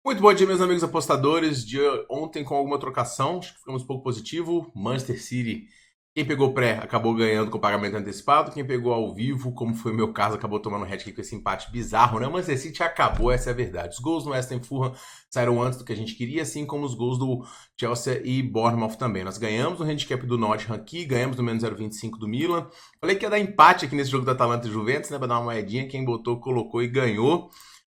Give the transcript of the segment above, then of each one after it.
Muito bom dia, meus amigos apostadores. De ontem com alguma trocação, acho que ficamos um pouco positivo. Manchester City, quem pegou pré acabou ganhando com pagamento antecipado. Quem pegou ao vivo, como foi o meu caso, acabou tomando hat-trick com esse empate bizarro, né? O Manchester City acabou, essa é a verdade. Os gols no West Ham Fulham saíram antes do que a gente queria, assim como os gols do Chelsea e Bournemouth também. Nós ganhamos no handicap do Nottingham aqui, ganhamos no menos 0,25 do Milan. Falei que ia dar empate aqui nesse jogo da Atalanta e Juventus, né? Pra dar uma moedinha. Quem botou, colocou e ganhou.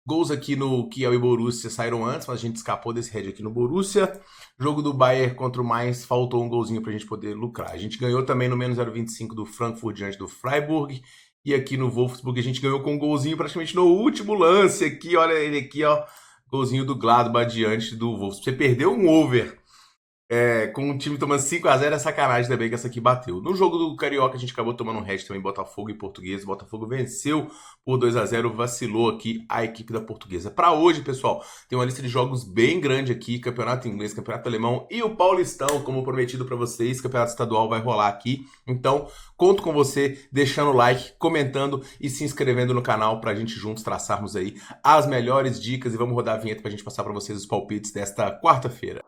Gols aqui no Kiel e Borussia saíram antes, mas a gente escapou desse head aqui no Borussia. Jogo do Bayern contra o Mainz, faltou um golzinho pra gente poder lucrar. A gente ganhou também no menos 0,25 do Frankfurt diante do Freiburg. E aqui no Wolfsburg a gente ganhou com um golzinho praticamente no último lance aqui. Olha ele aqui, ó. Golzinho do Gladbach diante do Wolfsburg. Você perdeu um over com o time tomando 5-0 é sacanagem também que essa aqui bateu. No jogo do Carioca, a gente acabou tomando um head também, Botafogo e Portuguesa. Botafogo venceu por 2-0, vacilou aqui a equipe da Portuguesa. Para hoje, pessoal, tem uma lista de jogos bem grande aqui, Campeonato Inglês, Campeonato Alemão e o Paulistão, como prometido para vocês, Campeonato Estadual vai rolar aqui. Então, conto com você deixando o like, comentando e se inscrevendo no canal para a gente juntos traçarmos aí as melhores dicas e vamos rodar a vinheta para a gente passar para vocês os palpites desta quarta-feira.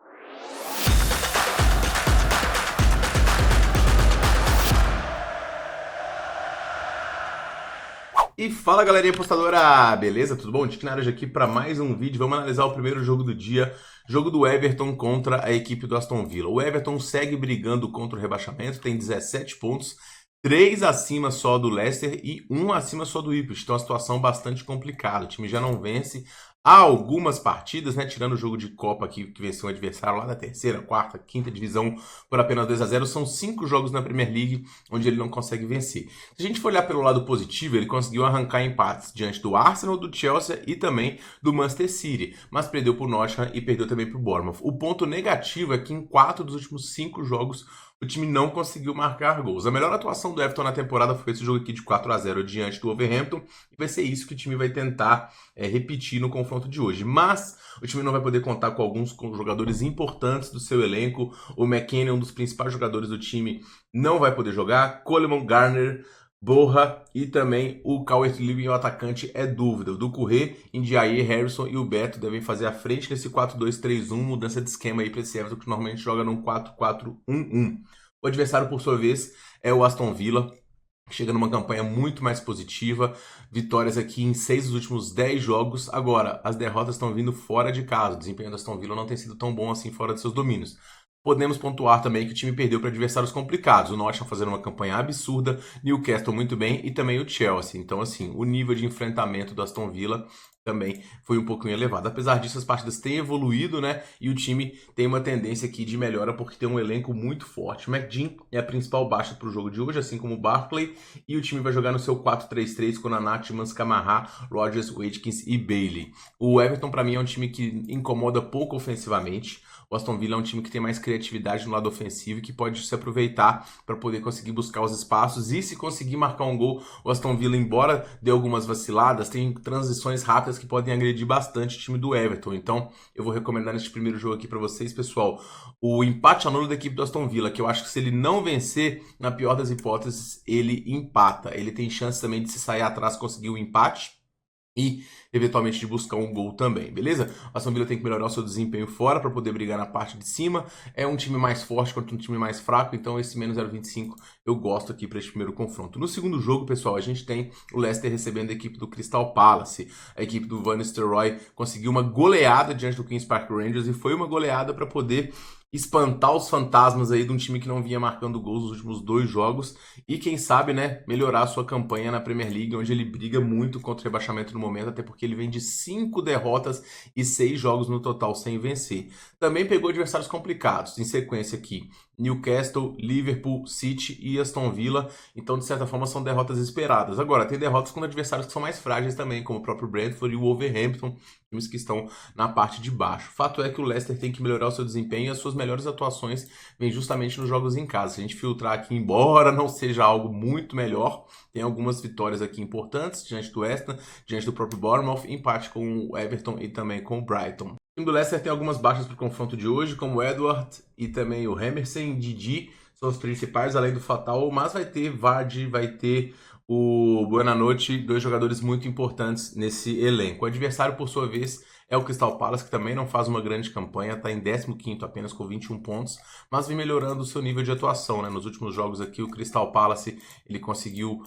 E fala galerinha apostadora, beleza? Tudo bom? Dick Naras aqui para mais um vídeo. Vamos analisar o primeiro jogo do dia, jogo do Everton contra a equipe do Aston Villa. O Everton segue brigando contra o rebaixamento, tem 17 pontos, 3 acima só do Leicester e 1 acima só do Ipswich. Então, uma situação bastante complicada. O time já não vence há algumas partidas, né? Tirando o jogo de Copa aqui, que venceu um adversário lá da terceira, quarta, quinta divisão por apenas 2-0. São 5 jogos na Premier League onde ele não consegue vencer. Se a gente for olhar pelo lado positivo, ele conseguiu arrancar empates diante do Arsenal, do Chelsea e também do Manchester City, mas perdeu para o Nottingham e perdeu também para o Bournemouth. O ponto negativo é que em 4 dos últimos 5 jogos o time não conseguiu marcar gols. A melhor atuação do Everton na temporada foi esse jogo aqui de 4-0 diante do Wolverhampton, e vai ser isso que o time vai tentar repetir no confronto de hoje. Mas o time não vai poder contar com alguns jogadores importantes do seu elenco. O McKennie, um dos principais jogadores do time, não vai poder jogar. Coleman, Garner, Borja e também o Calvert-Lewin, o atacante, é dúvida. O Doucouré, Ndiaye, Harrison e o Beto devem fazer a frente nesse 4-2-3-1, mudança de esquema aí para esse Everton que normalmente joga num 4-4-1-1. O adversário, por sua vez, é o Aston Villa, que chega numa campanha muito mais positiva, vitórias aqui em 6 dos últimos 10 jogos. Agora, as derrotas estão vindo fora de casa, o desempenho do Aston Villa não tem sido tão bom assim fora de seus domínios. Podemos pontuar também que o time perdeu para adversários complicados. O Nottingham fazendo uma campanha absurda, Newcastle muito bem e também o Chelsea. Então, assim, o nível de enfrentamento do Aston Villa também foi um pouquinho elevado. Apesar disso, as partidas têm evoluído, né? E o time tem uma tendência aqui de melhora porque tem um elenco muito forte. O McGinn é a principal baixa para o jogo de hoje, assim como o Barkley. E o time vai jogar no seu 4-3-3 com Naná, Mans, Camará, Rodgers, Watkins e Bailey. O Everton, para mim, é um time que incomoda pouco ofensivamente. O Aston Villa é um time que tem mais criatividade no lado ofensivo e que pode se aproveitar para poder conseguir buscar os espaços. E se conseguir marcar um gol, o Aston Villa, embora dê algumas vaciladas, tem transições rápidas que podem agredir bastante o time do Everton. Então, eu vou recomendar neste primeiro jogo aqui para vocês, pessoal, o empate anulo da equipe do Aston Villa, que eu acho que se ele não vencer, na pior das hipóteses, ele empata. Ele tem chance também de se sair atrás, conseguir o empate e eventualmente de buscar um gol também, beleza? O Aston Villa tem que melhorar o seu desempenho fora para poder brigar na parte de cima. É um time mais forte contra um time mais fraco, então esse menos 0,25 eu gosto aqui para este primeiro confronto. No segundo jogo, pessoal, a gente tem o Leicester recebendo a equipe do Crystal Palace. A equipe do Van Nistelrooy conseguiu uma goleada diante do Queen's Park Rangers e foi uma goleada para poder espantar os fantasmas aí de um time que não vinha marcando gols nos últimos 2 jogos e quem sabe, né, melhorar a sua campanha na Premier League, onde ele briga muito contra o rebaixamento no momento, até porque ele vem de 5 derrotas e 6 jogos no total sem vencer. Também pegou adversários complicados, em sequência aqui, Newcastle, Liverpool, City e Aston Villa, então de certa forma são derrotas esperadas. Agora, tem derrotas com adversários que são mais frágeis também, como o próprio Brentford e o Wolverhampton, times que estão na parte de baixo. Fato é que o Leicester tem que melhorar o seu desempenho e as suas melhores atuações vêm justamente nos jogos em casa. Se a gente filtrar aqui, embora não seja algo muito melhor, tem algumas vitórias aqui importantes diante do West Ham, diante do próprio Bournemouth, empate com o Everton e também com o Brighton. O time do Leicester tem algumas baixas para o confronto de hoje, como o Edward e também o Emerson, Didi, são os principais, além do Fatal, mas vai ter Vardy, vai ter o Buonanotte, 2 jogadores muito importantes nesse elenco. O adversário, por sua vez, é o Crystal Palace, que também não faz uma grande campanha, está em 15º apenas com 21 pontos, mas vem melhorando o seu nível de atuação, né? Nos últimos jogos aqui, o Crystal Palace ele conseguiu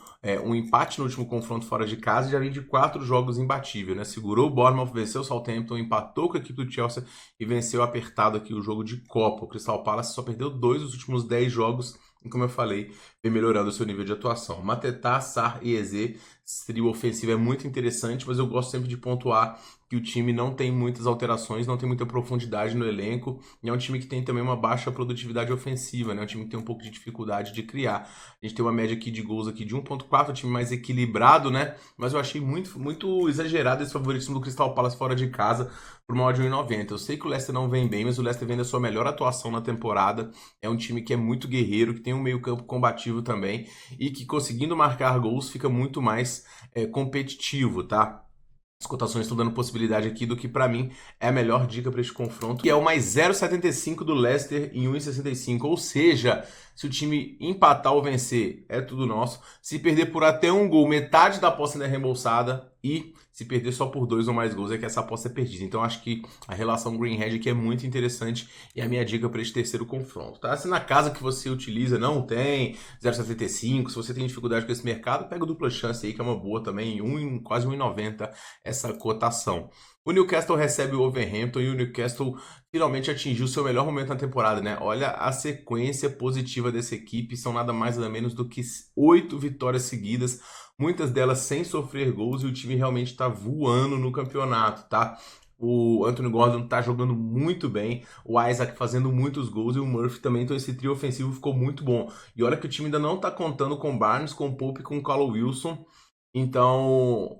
um empate no último confronto fora de casa e já vem de 4 jogos imbatível, né? Segurou o Bournemouth, venceu o Southampton, empatou com a equipe do Chelsea e venceu apertado aqui o jogo de Copa. O Crystal Palace só perdeu 2 dos últimos 10 jogos e, como eu falei, vem melhorando o seu nível de atuação. Mateta, Sarr e Eze, esse trio ofensivo é muito interessante, mas eu gosto sempre de pontuar que o time não tem muitas alterações, não tem muita profundidade no elenco, e é um time que tem também uma baixa produtividade ofensiva, né? Um time que tem um pouco de dificuldade de criar. A gente tem uma média aqui de gols aqui de 1.4, um time mais equilibrado, né? Mas eu achei muito exagerado esse favoritismo do Crystal Palace fora de casa por uma odd de 1,90. Eu sei que o Leicester não vem bem, mas o Leicester vem da sua melhor atuação na temporada. É um time que é muito guerreiro, que tem um meio-campo combativo também, e que conseguindo marcar gols fica muito mais competitivo, tá? As cotações estão dando possibilidade aqui do que, pra mim, é a melhor dica para este confronto, que é o mais 0,75 do Leicester em 1,65. Ou seja, se o time empatar ou vencer, é tudo nosso. Se perder por até um gol, metade da aposta ainda é reembolsada. E se perder só por 2 ou mais gols, é que essa aposta é perdida. Então, acho que a relação Green-Red aqui é muito interessante e é a minha dica para este terceiro confronto, tá? Se na casa que você utiliza não tem 0,75, se você tem dificuldade com esse mercado, pega o dupla chance aí, que é uma boa também, quase 1,90 essa cotação. O Newcastle recebe o Wolverhampton e o Newcastle finalmente atingiu seu melhor momento na temporada, né? Olha a sequência positiva dessa equipe, são nada mais nada menos do que 8 vitórias seguidas, muitas delas sem sofrer gols, e o time realmente está voando no campeonato, tá? O Anthony Gordon está jogando muito bem, o Isaac fazendo muitos gols e o Murphy também, então esse trio ofensivo ficou muito bom. E olha que o time ainda não está contando com Barnes, com Pope e com Callum Wilson, então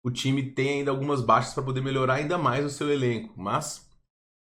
o time tem ainda algumas baixas para poder melhorar ainda mais o seu elenco, mas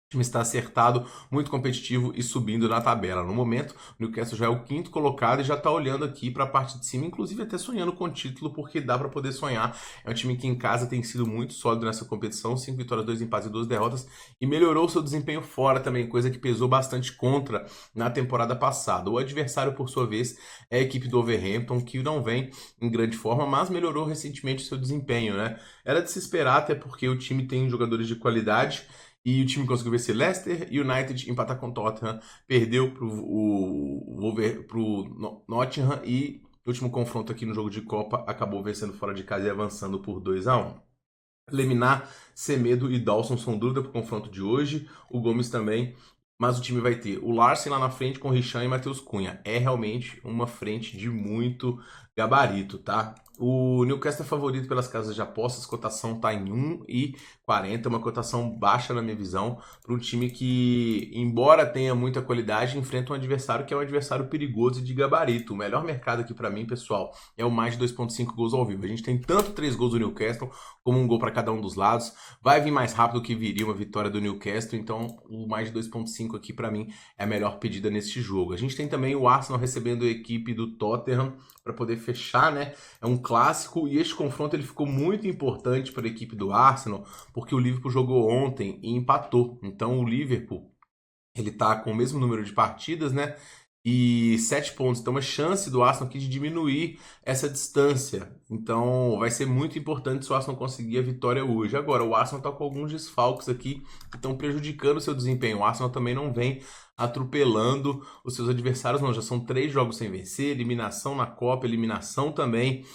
o time está acertado, muito competitivo e subindo na tabela. No momento, o Newcastle já é o 5º colocado e já está olhando aqui para a parte de cima, inclusive até sonhando com o título, porque dá para poder sonhar. É um time que em casa tem sido muito sólido nessa competição, 5 vitórias, 2 empates e 2 derrotas, e melhorou seu desempenho fora também, coisa que pesou bastante contra na temporada passada. O adversário, por sua vez, é a equipe do Wolverhampton, que não vem em grande forma, mas melhorou recentemente seu desempenho, né? Era de se esperar, até porque o time tem jogadores de qualidade, e o time conseguiu vencer Leicester, United empatar com Tottenham, perdeu pro Nottingham e no último confronto aqui no jogo de Copa acabou vencendo fora de casa e avançando por 2-1. Leminar, Semedo e Dawson são dúvida para o confronto de hoje, o Gomes também, mas o time vai ter o Larsen lá na frente com Richan e Matheus Cunha. É realmente uma frente de muito gabarito, tá? O Newcastle é favorito pelas casas de apostas, cotação tá em 1,40, uma cotação baixa na minha visão, para um time que, embora tenha muita qualidade, enfrenta um adversário que é um adversário perigoso e de gabarito. O melhor mercado aqui para mim, pessoal, é o mais de 2,5 gols ao vivo. A gente tem tanto 3 gols do Newcastle, como um gol para cada um dos lados. Vai vir mais rápido que viria uma vitória do Newcastle, então o mais de 2,5 aqui para mim é a melhor pedida neste jogo. A gente tem também o Arsenal recebendo a equipe do Tottenham para poder fechar, né? É um clássico e este confronto ele ficou muito importante para a equipe do Arsenal, porque o Liverpool jogou ontem e empatou. Então o Liverpool ele tá com o mesmo número de partidas, né? E 7 pontos. Então, uma chance do Arsenal aqui de diminuir essa distância. Então, vai ser muito importante se o Arsenal conseguir a vitória hoje. Agora, o Arsenal está com alguns desfalques aqui que estão prejudicando o seu desempenho. O Arsenal também não vem atropelando os seus adversários, não. Já são 3 jogos sem vencer, eliminação na Copa, eliminação também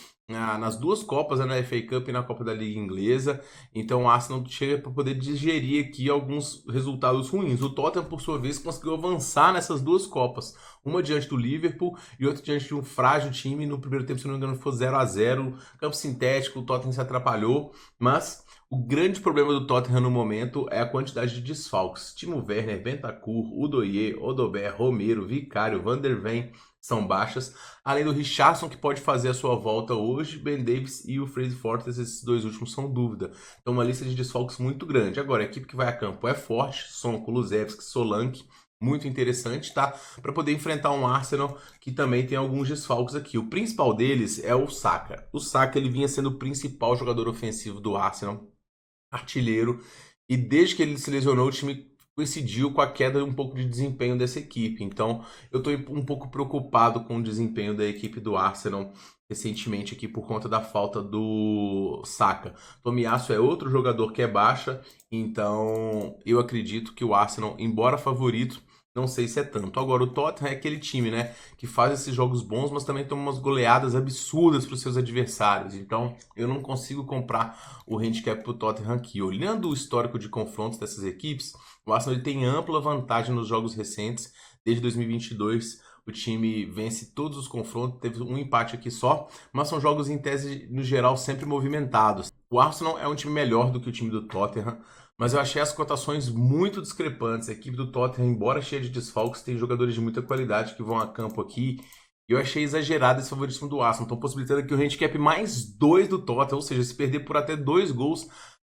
nas 2 Copas, né, na FA Cup e na Copa da Liga Inglesa. Então o Arsenal chega para poder digerir aqui alguns resultados ruins. O Tottenham, por sua vez, conseguiu avançar nessas 2 Copas. Uma diante do Liverpool e outra diante de um frágil time. No primeiro tempo, se não me engano, foi 0-0. Campo sintético, o Tottenham se atrapalhou. Mas o grande problema do Tottenham no momento é a quantidade de desfalques. Timo Werner, Bentancur, Udoie, Odobert, Romero, Vicário, Van der Ven são baixas, além do Richarlison, que pode fazer a sua volta hoje, Ben Davies e o Fraser Fortes, esses 2 últimos são dúvida. Então uma lista de desfalques muito grande. Agora, a equipe que vai a campo é forte, Son, Kulusevski, Solanke, muito interessante, tá? Para poder enfrentar um Arsenal que também tem alguns desfalques aqui. O principal deles é o Saka. O Saka ele vinha sendo o principal jogador ofensivo do Arsenal, artilheiro, e desde que ele se lesionou, o time coincidiu com a queda um pouco de desempenho dessa equipe. Então, eu estou um pouco preocupado com o desempenho da equipe do Arsenal recentemente aqui por conta da falta do Saka. Tomiyasu é outro jogador que é baixa, então eu acredito que o Arsenal, embora favorito, não sei se é tanto. Agora, o Tottenham é aquele time, né, que faz esses jogos bons, mas também toma umas goleadas absurdas para os seus adversários. Então, eu não consigo comprar o handicap pro Tottenham aqui. Olhando o histórico de confrontos dessas equipes, o Arsenal ele tem ampla vantagem nos jogos recentes. Desde 2022, o time vence todos os confrontos, teve um empate aqui só, mas são jogos em tese, no geral, sempre movimentados. O Arsenal é um time melhor do que o time do Tottenham, mas eu achei as cotações muito discrepantes. A equipe do Tottenham, embora cheia de desfalques, tem jogadores de muita qualidade que vão a campo aqui. Eu achei exagerado esse favoritismo do Arsenal. Então, possibilitando aqui o handicap mais 2 do Tottenham, ou seja, se perder por até 2 gols,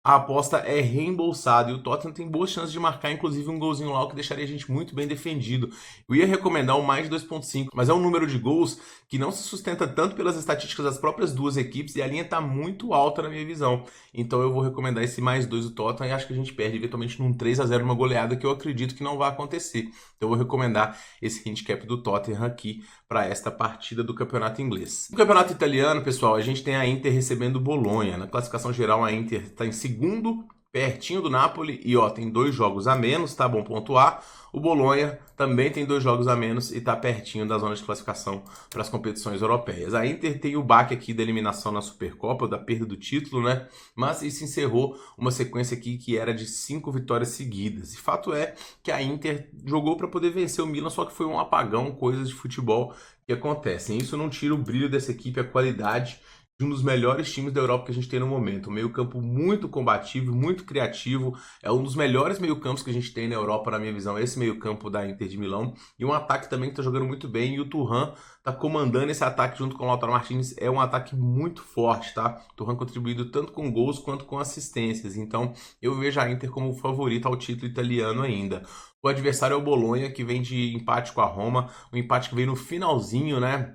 a aposta é reembolsada. E o Tottenham tem boas chances de marcar, inclusive um golzinho lá, o que deixaria a gente muito bem defendido. Eu ia recomendar o mais 2.5, mas é um número de gols que não se sustenta tanto pelas estatísticas das próprias duas equipes, e a linha está muito alta na minha visão. Então eu vou recomendar esse mais 2 do Tottenham, e acho que a gente perde eventualmente num 3-0, uma goleada que eu acredito que não vai acontecer. Então eu vou recomendar esse handicap do Tottenham aqui para esta partida do campeonato inglês. No campeonato italiano, pessoal, a gente tem a Inter recebendo o Bolonha. Na classificação geral, a Inter está em segundo, pertinho do Napoli, e ó, tem 2 jogos a menos, tá bom pontuar. O Bolonha também tem 2 jogos a menos e está pertinho da zona de classificação para as competições europeias. A Inter tem o baque aqui da eliminação na Supercopa, da perda do título, né? Mas isso encerrou uma sequência aqui que era de 5 vitórias seguidas. E fato é que a Inter jogou para poder vencer o Milan, só que foi um apagão, coisas de futebol que acontecem. Isso não tira o brilho dessa equipe, a qualidade de um dos melhores times da Europa que a gente tem no momento. Um meio-campo muito combativo, muito criativo. É um dos melhores meio-campos que a gente tem na Europa, na minha visão, esse meio-campo da Inter de Milão. E um ataque também que está jogando muito bem. E o Thuram está comandando esse ataque junto com o Lautaro Martinez. É um ataque muito forte, tá? O Thuram contribuindo tanto com gols quanto com assistências. Então, eu vejo a Inter como favorita ao título italiano ainda. O adversário é o Bolonha, que vem de empate com a Roma. Um empate que veio no finalzinho, né?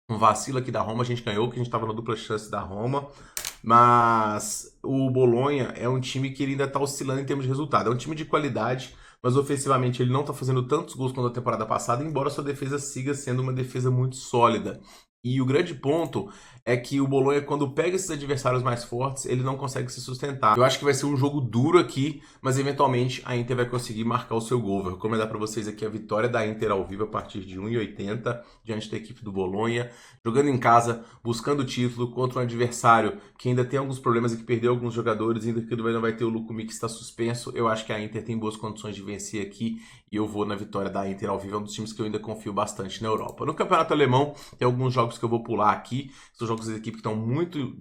Um vacilo aqui da Roma, a gente ganhou, que a gente estava na dupla chance da Roma, mas o Bolonha é um time que ele ainda está oscilando em termos de resultado. É um time de qualidade, mas ofensivamente ele não está fazendo tantos gols quanto a temporada passada, embora sua defesa siga sendo uma defesa muito sólida. E o grande ponto é que o Bolonha, quando pega esses adversários mais fortes, ele não consegue se sustentar. Eu acho que vai ser um jogo duro aqui, mas eventualmente a Inter vai conseguir marcar o seu gol. Vou recomendar para vocês aqui a vitória da Inter ao vivo a partir de 1,80 diante da equipe do Bolonha, jogando em casa, buscando o título contra um adversário que ainda tem alguns problemas e que perdeu alguns jogadores, ainda que não vai ter o Lukumi que está suspenso. Eu acho que a Inter tem boas condições de vencer aqui e eu vou na vitória da Inter ao vivo. É um dos times que eu ainda confio bastante na Europa. No campeonato alemão tem alguns jogos que eu vou pular aqui, são jogos da equipe que estão muito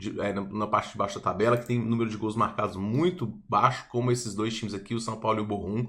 na parte de baixo da tabela, que tem um número de gols marcados muito baixo, como esses dois times aqui, o São Paulo e o Bochum,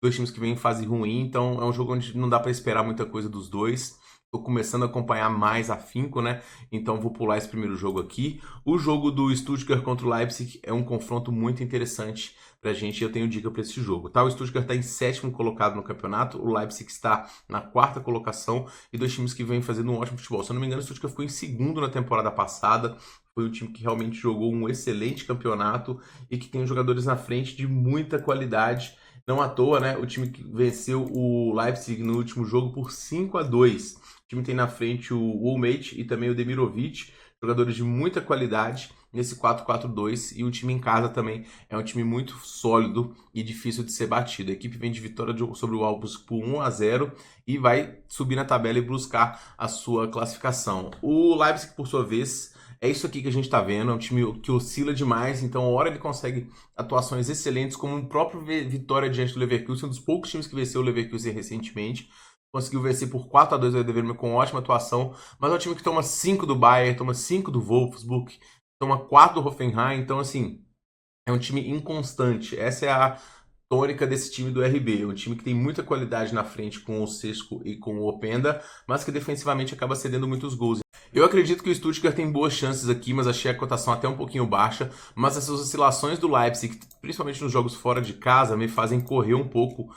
dois times que vêm em fase ruim, então é um jogo onde não dá para esperar muita coisa dos dois. Tô começando a acompanhar mais afinco, né? Então vou pular esse primeiro jogo aqui. O jogo do Stuttgart contra o Leipzig é um confronto muito interessante pra gente, eu tenho dica para esse jogo, tá? O Stuttgart está em 7º colocado no campeonato, o Leipzig está na 4ª colocação, e dois times que vêm fazendo um ótimo futebol. Se eu não me engano, o Stuttgart ficou em 2º na temporada passada, foi um time que realmente jogou um excelente campeonato e que tem jogadores na frente de muita qualidade. Não à toa, né? O time que venceu o Leipzig no último jogo por 5-2. O time tem na frente o Wolmate e também o Demirovic, jogadores de muita qualidade nesse 4-4-2, e o time em casa também é um time muito sólido e difícil de ser batido. A equipe vem de vitória sobre o Augsburg por 1-0 e vai subir na tabela e buscar a sua classificação. O Leipzig, por sua vez, é isso aqui que a gente está vendo, é um time que oscila demais, então hora ele consegue atuações excelentes, como o próprio vitória diante do Leverkusen, um dos poucos times que venceu o Leverkusen recentemente. Conseguiu vencer por 4-2 o Werder Bremen com ótima atuação, mas é um time que toma 5 do Bayern, toma 5 do Wolfsburg, toma 4 do Hoffenheim, então assim, é um time inconstante. Essa é a tônica desse time do RB, é um time que tem muita qualidade na frente com o Sesco e com o Openda, mas que defensivamente acaba cedendo muitos gols. Eu acredito que o Stuttgart tem boas chances aqui, mas achei a cotação até um pouquinho baixa, mas essas oscilações do Leipzig, principalmente nos jogos fora de casa, me fazem correr um pouco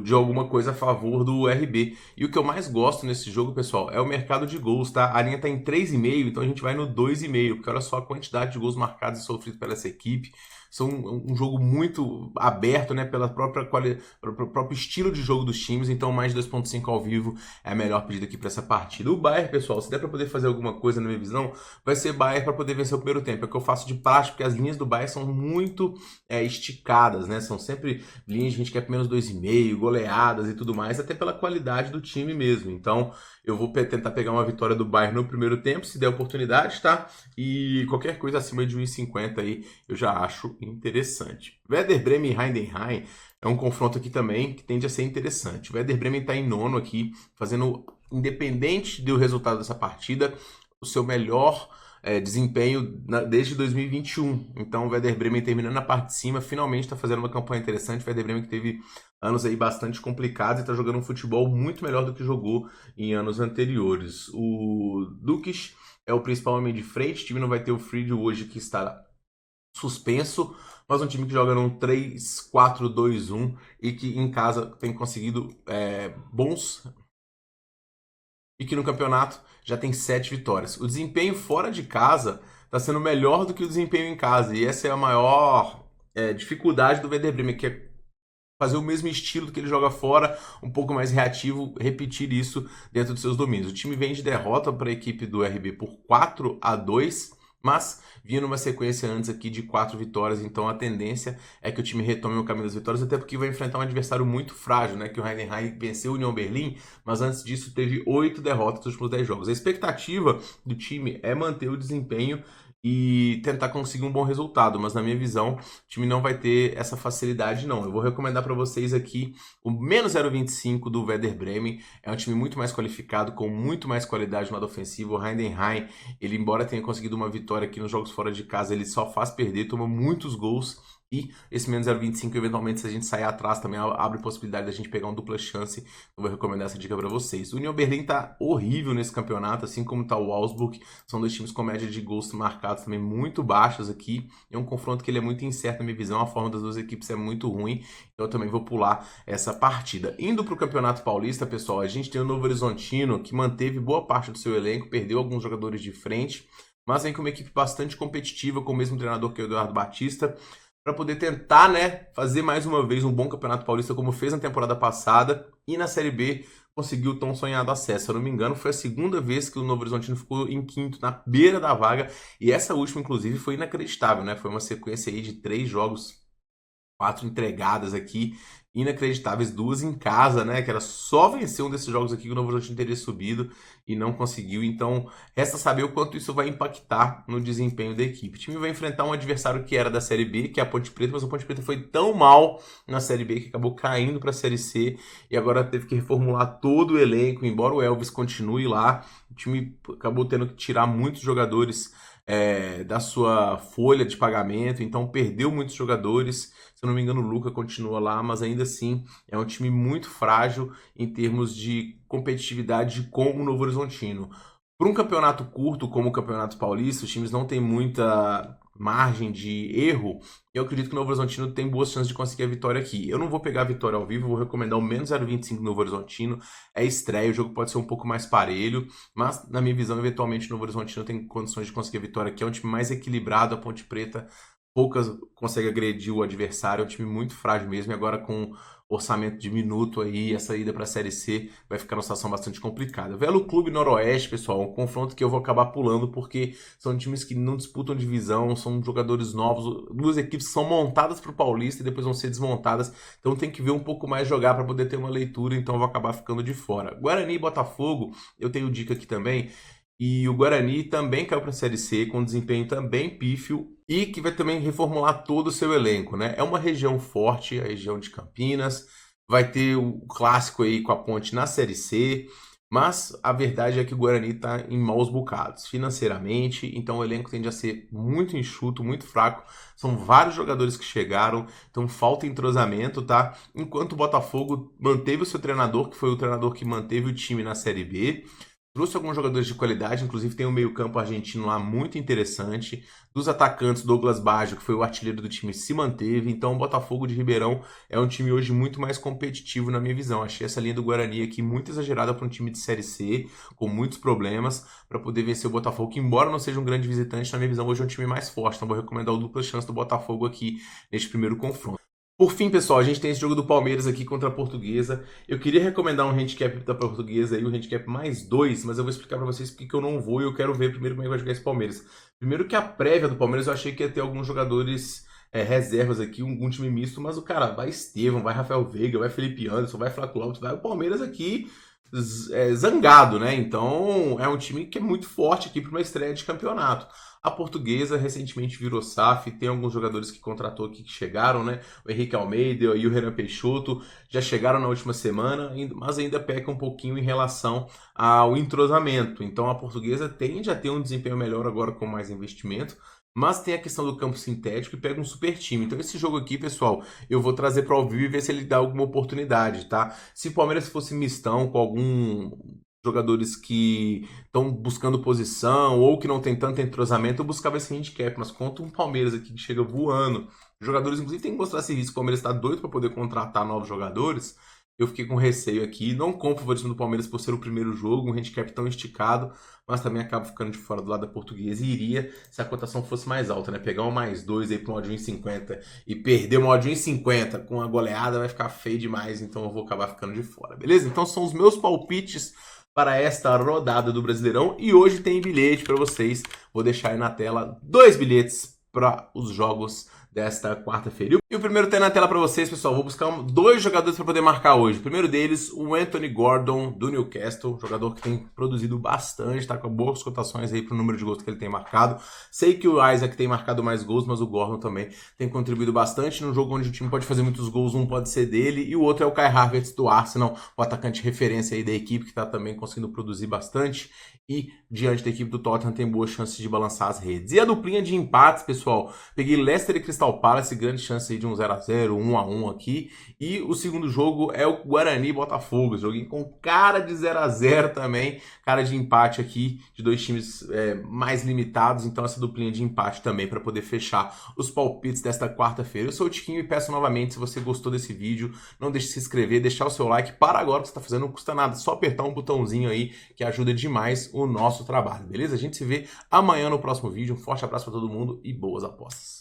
de alguma coisa a favor do RB. E o que eu mais gosto nesse jogo, pessoal, é o mercado de gols, tá? A linha tá em 3,5, então a gente vai no 2,5, porque olha só a quantidade de gols marcados e sofridos pela essa equipe. são um jogo muito aberto, né, pelo próprio estilo de jogo dos times, então mais 2.5 ao vivo é a melhor pedida aqui para essa partida. O Bayern, pessoal, se der para poder fazer alguma coisa na minha visão, vai ser Bayern para poder vencer o primeiro tempo. É o que eu faço de prática, porque as linhas do Bayern são muito esticadas, né, são sempre linhas que a gente quer menos 2,5, goleadas e tudo mais, até pela qualidade do time mesmo. Então, eu vou tentar pegar uma vitória do Bayern no primeiro tempo, se der oportunidade, tá? E qualquer coisa acima de 1,50 aí, eu já acho interessante. Werder Bremen e Heidenheim é um confronto aqui também que tende a ser interessante. O Werder Bremen está em nono aqui, fazendo, independente do resultado dessa partida, o seu melhor desempenho desde 2021. Então o Werder Bremen terminando na parte de cima, finalmente está fazendo uma campanha interessante. O Werder Bremen que teve anos aí bastante complicados e está jogando um futebol muito melhor do que jogou em anos anteriores. O Dukic é o principal homem de frente, o time não vai ter o Fried hoje que está suspenso, mas um time que joga num 3-4-2-1 e que em casa tem conseguido bons... e que no campeonato já tem 7 vitórias. O desempenho fora de casa está sendo melhor do que o desempenho em casa, e essa é a maior dificuldade do Werder Bremen, que é fazer o mesmo estilo que ele joga fora, um pouco mais reativo, repetir isso dentro dos seus domínios. O time vem de derrota para a equipe do RB por 4-2, mas vinha numa sequência antes aqui de 4 vitórias, então a tendência é que o time retome o caminho das vitórias, até porque vai enfrentar um adversário muito frágil, né? Que o Heidenheim venceu o Union Berlin, mas antes disso teve 8 derrotas nos últimos 10 jogos. A expectativa do time é manter o desempenho e tentar conseguir um bom resultado, mas na minha visão, o time não vai ter essa facilidade não. Eu vou recomendar para vocês aqui o menos 0,25 do Werder Bremen. É um time muito mais qualificado, com muito mais qualidade no lado ofensivo. O Heidenheim, ele embora tenha conseguido uma vitória aqui nos jogos fora de casa, ele só faz perder, toma muitos gols. E esse menos 0,25, eventualmente, se a gente sair atrás, também abre possibilidade da gente pegar uma dupla chance. Eu vou recomendar essa dica para vocês. O Union Berlin tá horrível nesse campeonato, assim como tá o Augsburg. São dois times com média de gols marcados também muito baixas aqui. É um confronto que ele é muito incerto na minha visão. A forma das duas equipes é muito ruim. Então eu também vou pular essa partida. Indo para o Campeonato Paulista, pessoal, a gente tem o Novo Horizontino, que manteve boa parte do seu elenco, perdeu alguns jogadores de frente, mas vem com uma equipe bastante competitiva, com o mesmo treinador que o Eduardo Batista, para poder tentar, né, fazer mais uma vez um bom Campeonato Paulista como fez na temporada passada e na Série B conseguiu o tão sonhado acesso. Se eu não me engano, foi a segunda vez que o Novo Horizontino ficou em quinto, na beira da vaga, e essa última, inclusive, foi inacreditável, né? Foi uma sequência aí de 3 jogos, 4 entregadas aqui, inacreditáveis, 2 em casa, né? Que era só vencer um desses jogos aqui que o Novo Horizontino teria subido e não conseguiu. Então, resta saber o quanto isso vai impactar no desempenho da equipe. O time vai enfrentar um adversário que era da Série B, que é a Ponte Preta, mas a Ponte Preta foi tão mal na Série B que acabou caindo para a Série C e agora teve que reformular todo o elenco. Embora o Elvis continue lá, o time acabou tendo que tirar muitos jogadores da sua folha de pagamento, então perdeu muitos jogadores. Se eu não me engano, o Luca continua lá, mas ainda assim é um time muito frágil em termos de competitividade com o Novo Horizontino. Para um campeonato curto como o Campeonato Paulista, os times não têm muita margem de erro. Eu acredito que o Novo Horizontino tem boas chances de conseguir a vitória aqui. Eu não vou pegar a vitória ao vivo, vou recomendar o menos 0,25 do Novo Horizontino. É estreia, o jogo pode ser um pouco mais parelho, mas na minha visão, eventualmente, o Novo Horizontino tem condições de conseguir a vitória aqui. É um time mais equilibrado, a Ponte Preta poucas consegue agredir o adversário, é um time muito frágil mesmo, e agora com orçamento diminuto aí, essa ida para a Série C vai ficar numa situação bastante complicada. Velo Clube Noroeste, pessoal, um confronto que eu vou acabar pulando porque são times que não disputam divisão, são jogadores novos, duas equipes que são montadas para o Paulista e depois vão ser desmontadas, então tem que ver um pouco mais jogar para poder ter uma leitura, então eu vou acabar ficando de fora. Guarani e Botafogo, eu tenho dica aqui também, e o Guarani também caiu para a Série C, com desempenho também pífio, e que vai também reformular todo o seu elenco, né? É uma região forte, a região de Campinas, vai ter o clássico aí com a Ponte na Série C, mas a verdade é que o Guarani está em maus bocados financeiramente, então o elenco tende a ser muito enxuto, muito fraco. São vários jogadores que chegaram, então falta entrosamento, tá? Enquanto o Botafogo manteve o seu treinador, que foi o treinador que manteve o time na Série B. Trouxe alguns jogadores de qualidade, inclusive tem um meio-campo argentino lá muito interessante. Dos atacantes, Douglas Baggio, que foi o artilheiro do time, se manteve. Então, o Botafogo de Ribeirão é um time hoje muito mais competitivo, na minha visão. Achei essa linha do Guarani aqui muito exagerada para um time de Série C, com muitos problemas, para poder vencer o Botafogo, que, embora não seja um grande visitante, na minha visão, hoje é um time mais forte. Então, vou recomendar o dupla chance do Botafogo aqui neste primeiro confronto. Por fim, pessoal, a gente tem esse jogo do Palmeiras aqui contra a Portuguesa. Eu queria recomendar um handicap da Portuguesa aí, um handicap mais 2, mas eu vou explicar pra vocês porque que eu não vou e eu quero ver primeiro como é que vai jogar esse Palmeiras. Primeiro que a prévia do Palmeiras eu achei que ia ter alguns jogadores reservas aqui, um time misto, mas o cara vai Estevão, vai Rafael Veiga, vai Felipe Anderson, vai Flávio Lopes, vai o Palmeiras aqui zangado, né? Então é um time que é muito forte aqui para uma estreia de campeonato. A Portuguesa recentemente virou SAF, tem alguns jogadores que contratou aqui que chegaram, né? O Henrique Almeida e o Renan Peixoto já chegaram na última semana, mas ainda peca um pouquinho em relação ao entrosamento. Então a Portuguesa tende a ter um desempenho melhor agora com mais investimento, mas tem a questão do campo sintético e pega um super time. Então esse jogo aqui, pessoal, eu vou trazer para o vivo e ver se ele dá alguma oportunidade, tá? Se o Palmeiras fosse mistão com algum jogadores que estão buscando posição ou que não tem tanto entrosamento, eu buscava esse handicap, mas contra um Palmeiras aqui que chega voando, jogadores inclusive tem que mostrar serviço, o Palmeiras está doido para poder contratar novos jogadores, eu fiquei com receio aqui, não compro o favoritismo do Palmeiras por ser o primeiro jogo, um handicap tão esticado, mas também acabo ficando de fora do lado da Portuguesa e iria se a cotação fosse mais alta, né? Pegar um mais 2 aí para um odd 1,50 e perder um odd 1,50 com uma goleada vai ficar feio demais, então eu vou acabar ficando de fora, beleza? Então são os meus palpites para esta rodada do Brasileirão e hoje tem bilhete para vocês. Vou deixar aí na tela 2 bilhetes para os jogos desta quarta-feira. E o primeiro tem na tela para vocês, pessoal. Vou buscar 2 jogadores para poder marcar hoje. O primeiro deles, o Anthony Gordon, do Newcastle. Jogador que tem produzido bastante, tá com boas cotações aí pro número de gols que ele tem marcado. Sei que o Isaac tem marcado mais gols, mas o Gordon também tem contribuído bastante. Num jogo onde o time pode fazer muitos gols, um pode ser dele. E o outro é o Kai Havertz, do Arsenal, o atacante referência aí da equipe, que tá também conseguindo produzir bastante. E diante da equipe do Tottenham tem boas chances de balançar as redes. E a duplinha de empates, pessoal. Peguei Leicester e Crystal Palace, grande chance aí de um 0x0, 1x1 aqui. E o segundo jogo é o Guarani e Botafogo. Joguinho com cara de 0x0 também. Cara de empate aqui, de 2 times mais limitados. Então essa duplinha de empate também para poder fechar os palpites desta quarta-feira. Eu sou o Tiquinho e peço novamente, se você gostou desse vídeo, não deixe de se inscrever, deixar o seu like. Para agora o que você está fazendo, não custa nada. Só apertar um botãozinho aí que ajuda demais o nosso trabalho, beleza? A gente se vê amanhã no próximo vídeo. Um forte abraço para todo mundo e boas apostas.